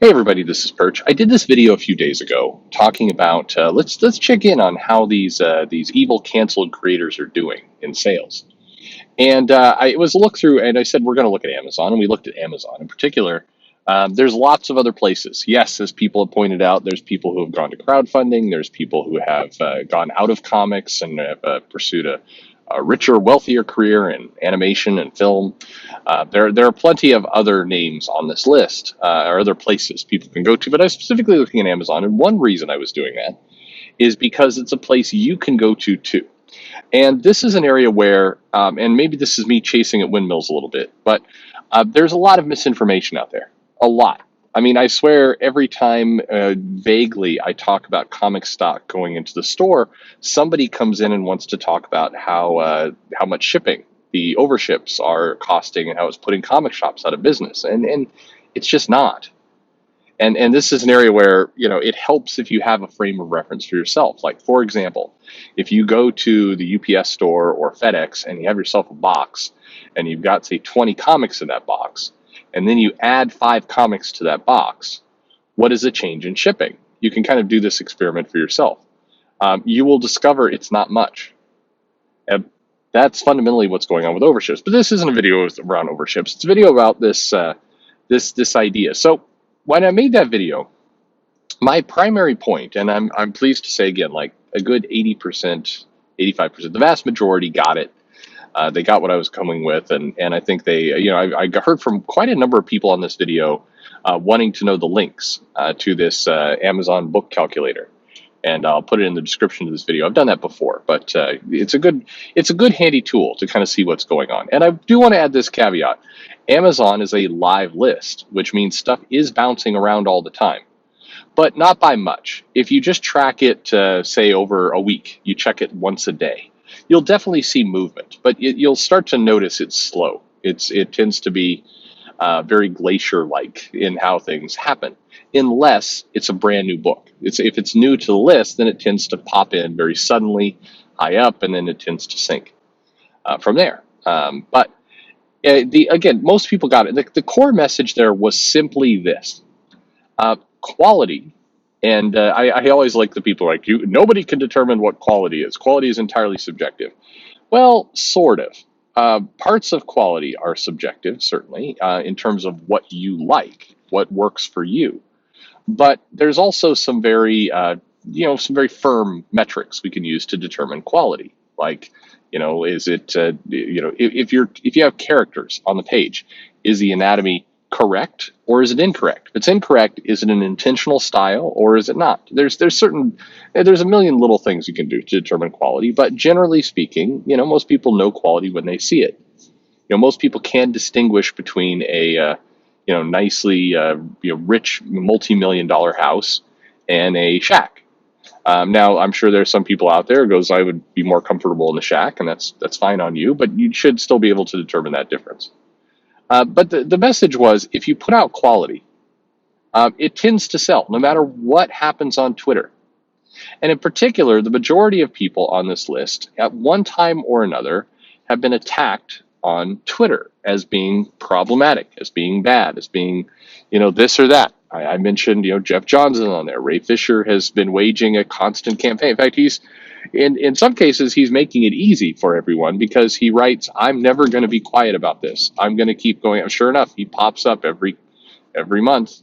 Hey everybody, this is Perch. I did this video a few days ago talking about let's check in on how these evil canceled creators are doing in sales. And it was a look through, and I said we're going to look at Amazon, and we looked at Amazon in particular. There's lots of other places. Yes, as people have pointed out, there's people who have gone to crowdfunding. There's people who have gone out of comics and have pursued a richer, wealthier career in animation and film. There are plenty of other names on this list, or other places people can go to. But I was specifically looking at Amazon, and one reason I was doing that is because it's a place you can go to too. And this is an area where, and maybe this is me chasing at windmills a little bit, but there's a lot of misinformation out there. A lot. I mean, I swear every time vaguely I talk about comic stock going into the store, somebody comes in and wants to talk about how much shipping the overships are costing and how it's putting comic shops out of business. And it's just not. And this is an area where, it helps if you have a frame of reference for yourself. Like, for example, if you go to the UPS store or FedEx and you have yourself a box and you've got, say, 20 comics in that box, and then you add 5 comics to that box, what is a change in shipping? You can kind of do this experiment for yourself. You will discover it's not much. And that's fundamentally what's going on with overships. But this isn't a video around overships. It's a video about this idea. So when I made that video, my primary point, and I'm pleased to say again, like a good 80%, 85%, the vast majority got it. They got what I was coming with, and I think they, I heard from quite a number of people on this video wanting to know the links to this Amazon book calculator, and I'll put it in the description of this video. I've done that before, but it's a good handy tool to kind of see what's going on. And I do want to add this caveat: Amazon is a live list, which means stuff is bouncing around all the time, but not by much. If you just track it, say over a week, you check it once a day, you'll definitely see movement, but you'll start to notice it's slow. It tends to be very glacier-like in how things happen, unless it's a brand new book. If it's new to the list, then it tends to pop in very suddenly, high up, and then it tends to sink from there. But again, most people got it. The core message there was simply this: quality. And I always like the people like you. Nobody can determine what quality is. Quality is entirely subjective. Well, sort of. Parts of quality are subjective, certainly, in terms of what you like, what works for you. But there's also some very, some very firm metrics we can use to determine quality. Like, is it, if you have characters on the page, is the anatomy correct or is it incorrect? If it's incorrect, is it an intentional style or is it not? There's a million little things you can do to determine quality, but generally speaking, most people know quality when they see it. Most people can distinguish between a nicely rich multi-million-dollar house and a shack. Now, I'm sure there's some people out there who goes, I would be more comfortable in the shack, and that's fine on you, but you should still be able to determine that difference. But the message was, if you put out quality, it tends to sell, no matter what happens on Twitter. And in particular, the majority of people on this list, at one time or another, have been attacked on Twitter as being problematic, as being bad, as being, this or that. I mentioned, Jeff Johnson on there. Ray Fisher has been waging a constant campaign. In fact, in some cases, he's making it easy for everyone because he writes, I'm never going to be quiet about this. I'm going to keep going. And sure enough, he pops up every month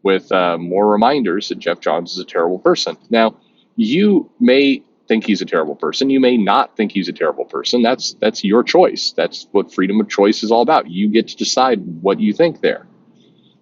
with more reminders that Jeff Johns is a terrible person. Now, you may think he's a terrible person. You may not think he's a terrible person. That's your choice. That's what freedom of choice is all about. You get to decide what you think there.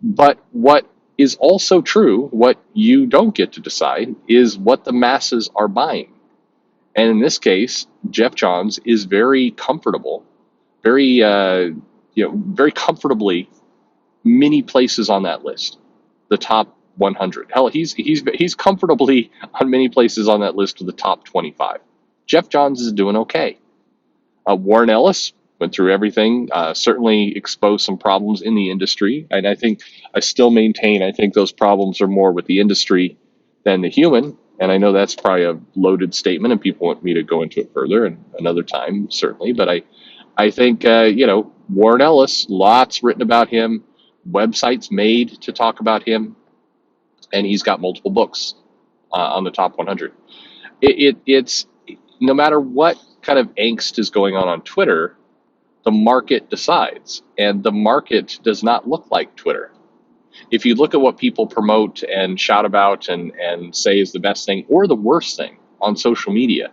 But what is also true, what you don't get to decide, is what the masses are buying. And in this case, Jeff Johns is very comfortable, very comfortably many places on that list, the top 100. Hell, he's comfortably on many places on that list of the top 25. Jeff Johns is doing okay. Warren Ellis went through everything, certainly exposed some problems in the industry, and I still maintain I think those problems are more with the industry than the human. And I know that's probably a loaded statement, and people want me to go into it further and another time, certainly. But I think, Warren Ellis, lots written about him, websites made to talk about him. and he's got multiple books on the top 100. It's no matter what kind of angst is going on Twitter, the market decides, and the market does not look like Twitter. If you look at what people promote and shout about and say is the best thing or the worst thing on social media,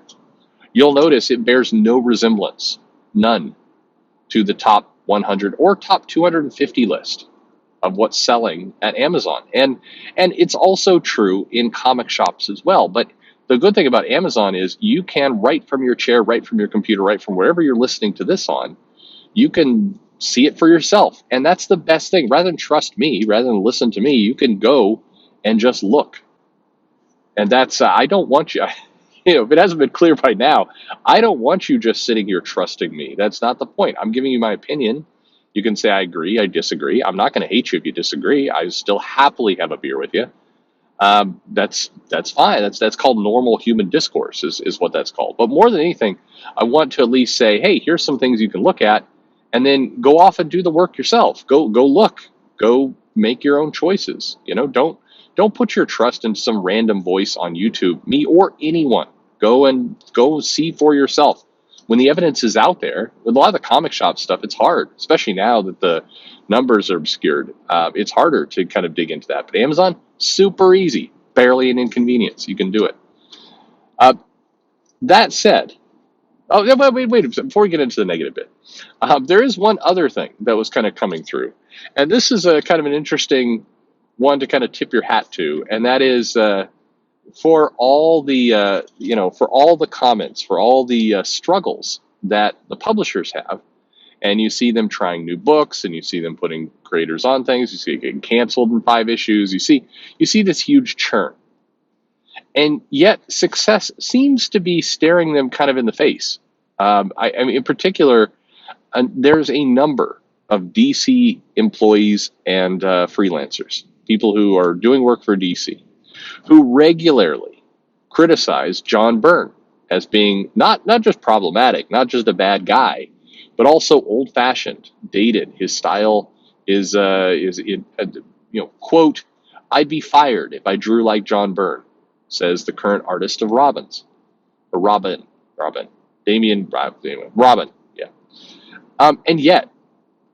you'll notice it bears no resemblance, none, to the top 100 or top 250 list of what's selling at Amazon. And it's also true in comic shops as well. But the good thing about Amazon is you can, right from your chair, right from your computer, right from wherever you're listening to this on, you can see it for yourself. And that's the best thing. Rather than trust me, rather than listen to me, you can go and just look. And that's, I don't want you, if it hasn't been clear by now, I don't want you just sitting here trusting me. That's not the point. I'm giving you my opinion. You can say I agree, I disagree. I'm not going to hate you if you disagree. I still happily have a beer with you. That's fine. That's called normal human discourse is what that's called. But more than anything, I want to at least say, hey, here's some things you can look at, and then go off and do the work yourself. Go look. Go make your own choices. Don't put your trust in some random voice on YouTube, me or anyone. Go see for yourself. When the evidence is out there, with a lot of the comic shop stuff, it's hard, especially now that the numbers are obscured. It's harder to kind of dig into that. But Amazon, super easy, barely an inconvenience. You can do it. Uh, that said, oh, yeah, wait, before we get into the negative bit, there is one other thing that was kind of coming through. And this is a kind of an interesting one to kind of tip your hat to. And that is for all the, for all the comments, for all the struggles that the publishers have. And you see them trying new books, and you see them putting creators on things. You see it getting canceled in 5 issues. You see this huge churn. And yet success seems to be staring them kind of in the face. I mean, in particular, there's a number of DC employees and freelancers, people who are doing work for DC, who regularly criticize John Byrne as being not just problematic, not just a bad guy, but also old-fashioned, dated. His style is quote, "I'd be fired if I drew like John Byrne," says the current artist of Robin, Damien, Robin, yeah. And yet,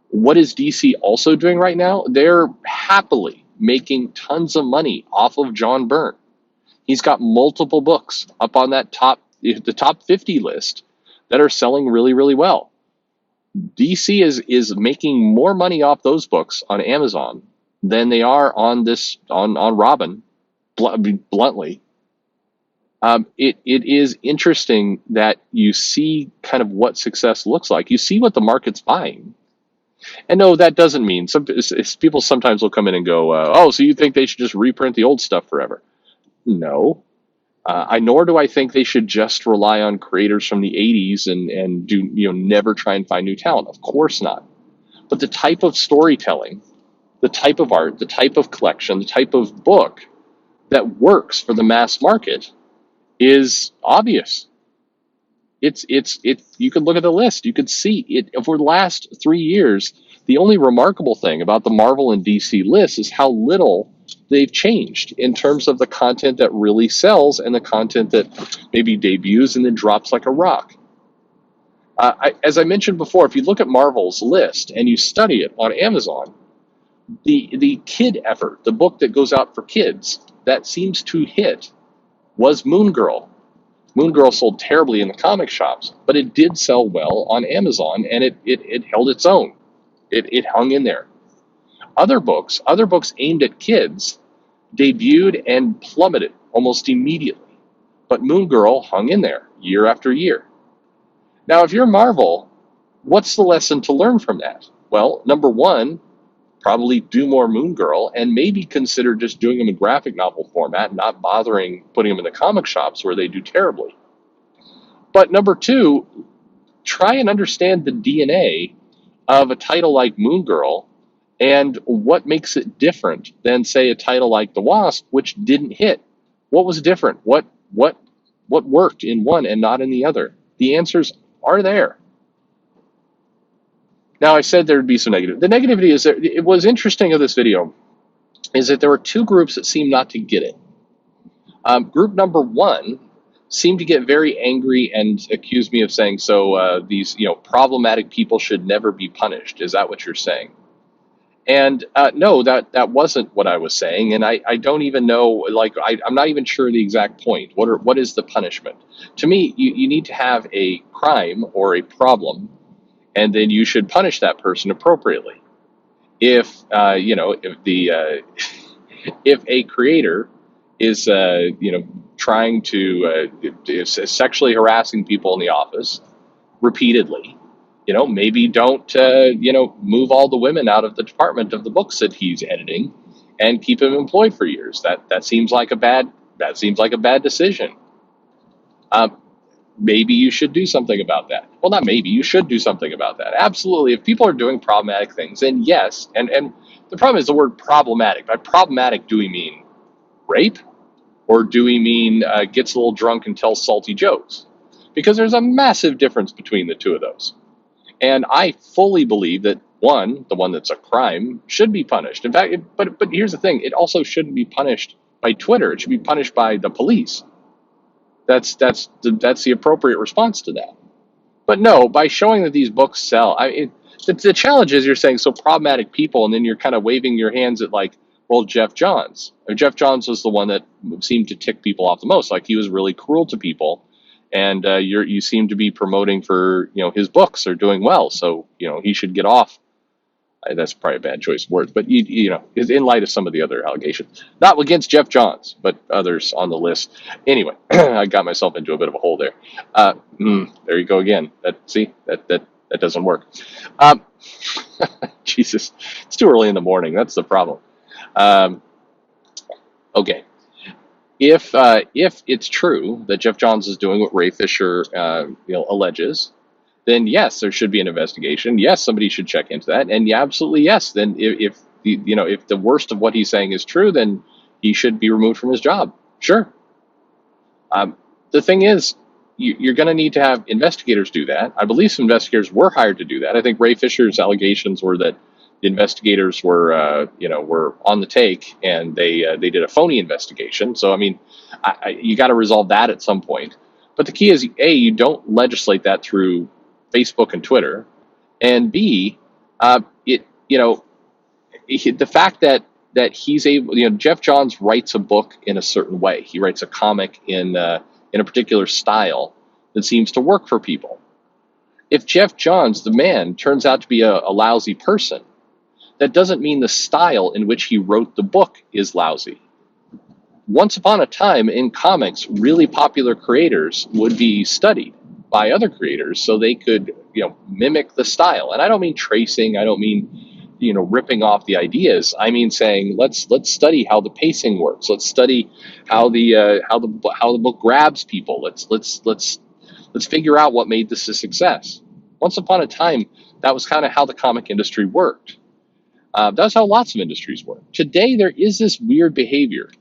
what is DC also doing right now? They're happily making tons of money off of John Byrne. He's got multiple books up on the top 50 list that are selling really, really well. DC is making more money off those books on Amazon than they are on Robin, bluntly. It is interesting that you see kind of what success looks like. You see what the market's buying. And no, that doesn't mean people sometimes will come in and go, oh, so you think they should just reprint the old stuff forever? No. Nor do I think they should just rely on creators from the 80s and do never try and find new talent. Of course not. But the type of storytelling, the type of art, the type of collection, the type of book that works for the mass market is obvious. You could look at the list. You could see it over the last 3 years. The only remarkable thing about the Marvel and DC lists is how little they've changed in terms of the content that really sells and the content that maybe debuts and then drops like a rock. As I mentioned before, if you look at Marvel's list and you study it on Amazon, the kid effort, the book that goes out for kids that seems to hit, was Moon Girl. Moon Girl sold terribly in the comic shops, but it did sell well on Amazon, and it held its own. It hung in there. Other books aimed at kids debuted and plummeted almost immediately, but Moon Girl hung in there year after year. Now, if you're Marvel, what's the lesson to learn from that? Well, number one, probably do more Moon Girl and maybe consider just doing them in graphic novel format, not bothering putting them in the comic shops where they do terribly. But number two, try and understand the DNA of a title like Moon Girl and what makes it different than, say, a title like The Wasp, which didn't hit. What was different? What worked in one and not in the other? The answers are there. Now, I said there would be some negative. The negativity is that it was interesting of this video is that there were two groups that seemed not to get it. Group number one seemed to get very angry and accuse me of saying, so these problematic people should never be punished. Is that what you're saying? And no, that wasn't what I was saying, and I don't even know. Like I'm not even sure the exact point. What is the punishment? To me, you need to have a crime or a problem, and then you should punish that person appropriately. If if the if a creator is trying to is sexually harassing people in the office repeatedly, maybe don't move all the women out of the department of the books that he's editing and keep him employed for years. That seems like a bad decision. um, Maybe you should do something about that. Well, not maybe, you should do something about that. Absolutely. If people are doing problematic things, then yes. And the problem is the word problematic. By problematic, do we mean rape, or do we mean gets a little drunk and tells salty jokes? Because there's a massive difference between the two of those. And I fully believe that the one that's a crime, should be punished. In fact, but here's the thing: it also shouldn't be punished by Twitter. It should be punished by the police. That's the appropriate response to that. But no, by showing that these books sell, the challenge is you're saying so problematic people, and then you're kind of waving your hands at like, well, Jeff Johns. Jeff Johns was the one that seemed to tick people off the most. Like he was really cruel to people, and you seem to be promoting for his books are doing well, so he should get off. That's probably a bad choice of words, but in light of some of the other allegations, not against Jeff Johns, but others on the list. Anyway, I got myself into a bit of a hole there. There you go again. That doesn't work. Um, Jesus, it's too early in the morning. That's the problem. Um, okay, if it's true that Jeff Johns is doing what Ray Fisher alleges, then yes, there should be an investigation. Yes, somebody should check into that. And yeah, absolutely yes. Then if the worst of what he's saying is true, then he should be removed from his job. Sure. The thing is, you're going to need to have investigators do that. I believe some investigators were hired to do that. I think Ray Fisher's allegations were that the investigators were on the take, and they did a phony investigation. So I mean, you got to resolve that at some point. But the key is, A, you don't legislate that through Facebook and Twitter, and B, the fact that he's able, Jeff Johns writes a book in a certain way. He writes a comic in a particular style that seems to work for people. If Jeff Johns, the man, turns out to be a lousy person, that doesn't mean the style in which he wrote the book is lousy. Once upon a time in comics, really popular creators would be studied by other creators so they could mimic the style. And I don't mean tracing, I don't mean ripping off the ideas. I mean saying let's study how the pacing works. Let's study how the book grabs people. Let's figure out what made this a success. Once upon a time, that was kind of how the comic industry worked. That's how lots of industries work. Today, there is this weird behavior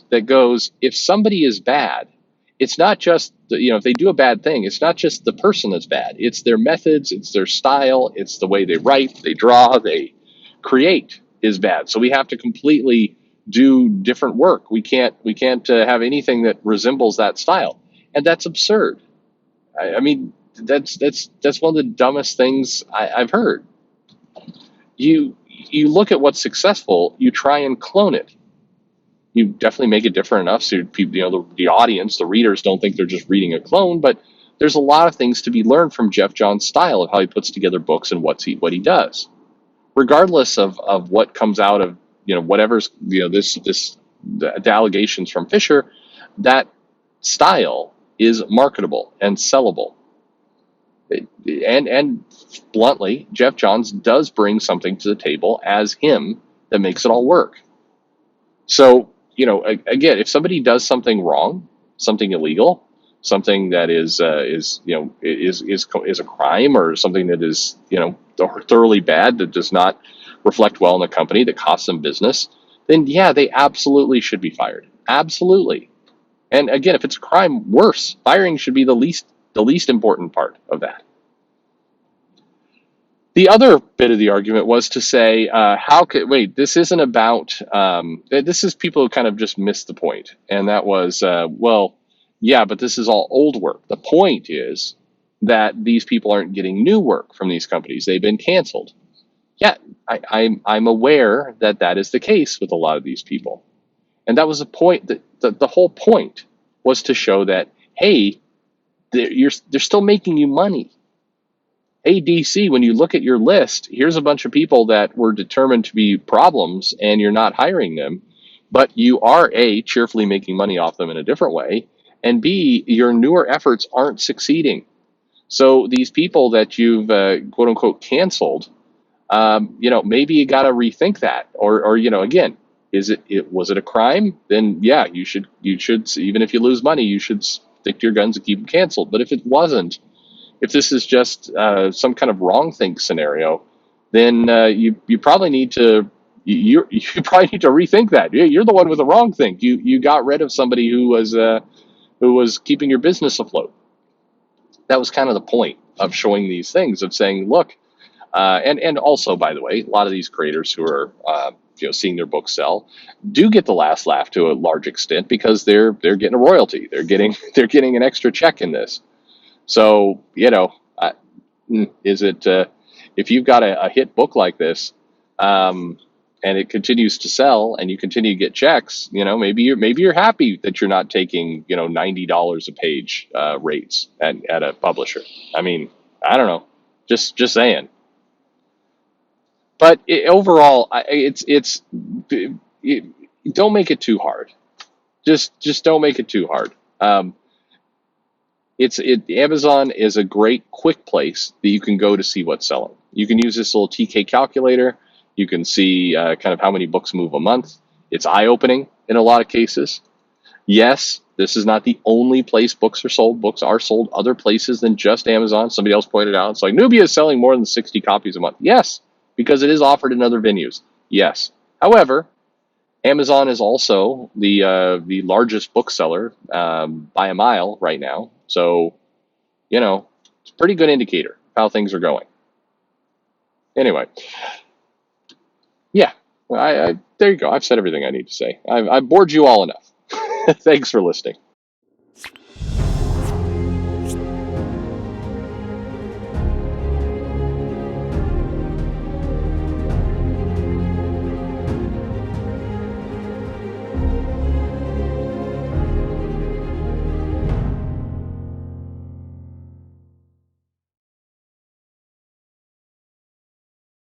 that goes, if somebody is bad, it's not just if they do a bad thing, it's not just the person that's bad. It's their methods, it's their style, it's the way they write, they draw, they create is bad. So we have to completely do different work. We can't have anything that resembles that style, and that's absurd. I mean, that's one of the dumbest things I've heard. You look at what's successful, you try and clone it. You definitely make it different enough so people, the audience, the readers, don't think they're just reading a clone. But there's a lot of things to be learned from Jeff Johns' style of how he puts together books and what he does, regardless of what comes out of whatever's the allegations from Fisher. That style is marketable and sellable. And bluntly, Jeff Johns does bring something to the table as him that makes it all work. So, again, if somebody does something wrong, something illegal, something that is a crime, or something that is thoroughly bad, that does not reflect well in the company, that costs them business, then yeah, they absolutely should be fired. Absolutely. And again, if it's a crime, worse. Firing should be the least important part of that. The other bit of the argument was to say, how could, wait, this isn't about, this is people who kind of just missed the point. And that was, well, yeah, but this is all old work. The point is that these people aren't getting new work from these companies. They've been canceled. Yeah, I'm aware that that is the case with a lot of these people. And that was the point, that the whole point was to show that, hey, they're still making you money. Hey, DC, when you look at your list, here's a bunch of people that were determined to be problems and you're not hiring them, but you are A, cheerfully making money off them in a different way, and B, your newer efforts aren't succeeding. So these people that you've quote unquote canceled, maybe you got to rethink that, or again, was it a crime? Then yeah, you should, even if you lose money, you should stick to your guns and keep them canceled. But if it wasn't, if this is just some kind of wrong think scenario, then you probably need to you probably need to rethink that. You're the one with the wrong think. You got rid of somebody who was keeping your business afloat. That was kind of the point of showing these things, of saying, look, and also, by the way, a lot of these creators who are seeing their books sell do get the last laugh to a large extent, because they're getting a royalty. They're getting an extra check in this. So, is it, if you've got a hit book like this, and it continues to sell and you continue to get checks, maybe you're happy that you're not taking $90 a page rates at a publisher. I mean, I don't know, just saying. But overall, it, don't make it too hard. Just don't make it too hard. Amazon is a great quick place that you can go to see what's selling. You can use this little TK calculator. You can see kind of how many books move a month. It's eye-opening in a lot of cases. Yes, this is not the only place books are sold. Books are sold other places than just Amazon. Somebody else pointed out, it's like Nubia is selling more than 60 copies a month. Yes, because it is offered in other venues. Yes. However, Amazon is also the largest bookseller by a mile right now. So, it's a pretty good indicator of how things are going. Anyway, yeah, there you go. I've said everything I need to say. I've bored you all enough. Thanks for listening.